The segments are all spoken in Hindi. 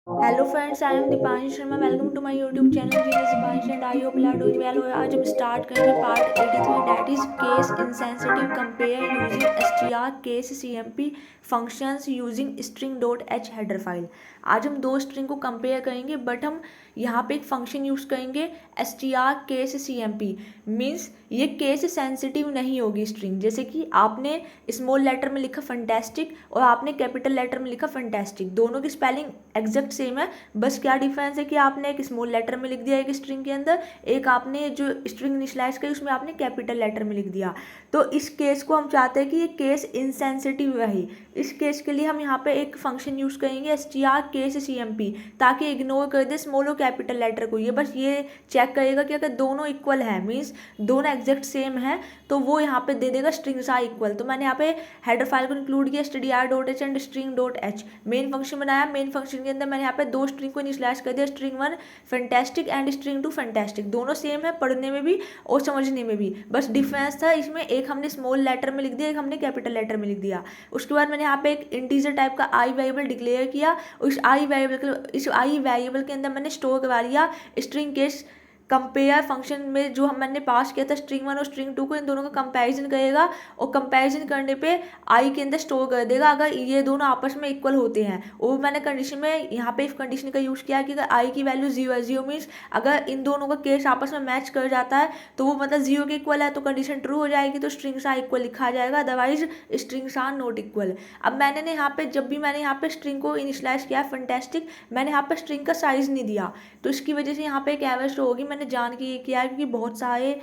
Hello friends, I am Deepanshi Sharma. Welcome to my YouTube channel genius Deepanshi and I hope you are doing well. और आज हम स्टार्ट करेंगे part 83 that is case insensitive compare using STR case CMP functions using string dot H header file. आज हम दो स्ट्रिंग को कंपेयर करेंगे बट हम यहाँ पे एक फंक्शन यूज़ करेंगे एसटीआर केस सीएमपी। मीन्स ये केस सेंसिटिव नहीं होगी स्ट्रिंग। जैसे कि आपने स्मॉल लेटर में लिखा फंटेस्टिक और आपने कैपिटल लेटर में लिखा फंटेस्टिक, दोनों की स्पेलिंग एग्जैक्ट सेम है। बस क्या डिफरेंस है कि आपने एक स्मॉल लेटर में लिख दिया एक स्ट्रिंग के अंदर, एक आपने जो स्ट्रिंग इनिशियलाइज करी उसमें आपने कैपिटल लेटर में लिख दिया। तो इस केस को हम चाहते हैं कि ये केस इनसेंसिटिव रहे। इस केस के लिए हम यहाँ पे एक फंक्शन यूज़ करेंगे एसटीआर केस सीएमपी, ताकि इग्नोर कर दे स्मॉल और कैपिटल लेटर को। ये बस ये चेक करेगा कि अगर दोनों इक्वल है, मीन्स दोनों एग्जैक्ट सेम है, तो वो यहाँ पे दे देगा स्ट्रिंग्स आर इक्वल। तो मैंने यहाँ पे हेडर फाइल को इंक्लूड किया stdr dot H and string dot H. Main function बनाया। मेन फंक्शन के अंदर मैंने यहाँ पे दो स्ट्रिंग को इनिशियलाइज कर दिया, string 1 fantastic and string 2 fantastic. दोनों सेम है पढ़ने में भी और समझने में भी, बस डिफरेंस था इसमें, एक हमने स्मॉल लेटर में लिख दिया, एक हमने कैपिटल लेटर में लिख दिया। उसके बाद मैंने यहाँ पे एक इंटीजर टाइप का आई वेरिएबल डिक्लेयर किया। इस आई वेरिएबल के अंदर मैंने स्टोर करवा लिया स्ट्रिंग केस कंपेयर फंक्शन में जो मैंने पास किया था स्ट्रिंग 1 और स्ट्रिंग 2 को, इन दोनों का कंपैरिजन करेगा और कंपैरिजन करने पे आई के अंदर स्टोर कर देगा अगर ये दोनों आपस में इक्वल होते हैं। और मैंने कंडीशन में यहाँ पे इफ कंडीशन का यूज़ किया कि अगर आई की वैल्यू 0 है, 0 मीन्स अगर इन दोनों का केस आपस में मैच कर जाता है तो वो मतलब 0 के इक्वल है, तो कंडीशन ट्रू हो जाएगी, तो स्ट्रिंग्स आर इक्वल लिखा जाएगा, otherwise strings are not equal. अब मैंने यहाँ पे जब भी मैंने यहाँ पे स्ट्रिंग को इनिशियलाइज किया फैंटास्टिक, मैंने यहाँ पे स्ट्रिंग का साइज नहीं दिया, तो इसकी वजह से यहाँ पे एक एरर शो होगी। मैंने जान के ये किया है क्योंकि बहुत सारे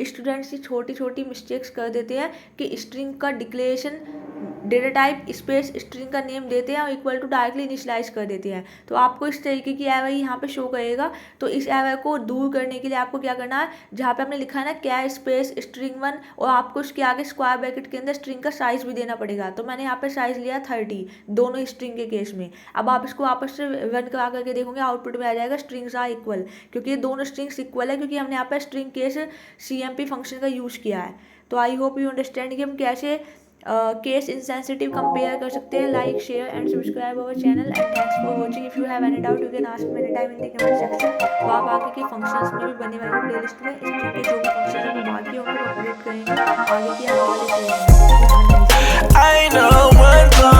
स्टूडेंट्स ही छोटी छोटी मिस्टेक्स कर देते हैं कि स्ट्रिंग का declaration data type space string का नेम देते हैं और इक्वल टू डायरेक्टली इनिशियलाइज कर देते हैं। तो आपको इस तरीके की एरर यहाँ पे शो करेगा। तो इस एरर को दूर करने के लिए आपको क्या करना है, जहाँ पे आपने लिखा है ना क्या स्पेस स्ट्रिंग 1 और आपको उसके आगे स्क्वायर ब्रैकेट के अंदर स्ट्रिंग का साइज भी देना पड़ेगा। तो मैंने यहाँ पे साइज लिया 30 दोनों स्ट्रिंग के केस में। अब आप इसको आपस से रन करा करके देखोगे, आउटपुट में आ जाएगा स्ट्रिंग्स आर इक्वल, क्योंकि ये दोनों स्ट्रिंग्स इक्वल है, क्योंकि हमने यहाँ पे स्ट्रिंग केस सीएमपी फंक्शन का यूज़ किया है। तो आई होप यू अंडरस्टैंड कि हम कैसे केस इंसेंसिटिव कंपेयर कर सकते हैं। Like share and subscribe our channel and thanks for watching. If you have any doubt you can ask me any time in the comment section. तो आप आगे के फंक्शंस में भी बने वाले प्लेलिस्ट में स्ट्रिंग के जो भी फंक्शन है बाकी होंगे वो अपडेट करेंगे आगे के आने वाले प्लेलिस्ट में।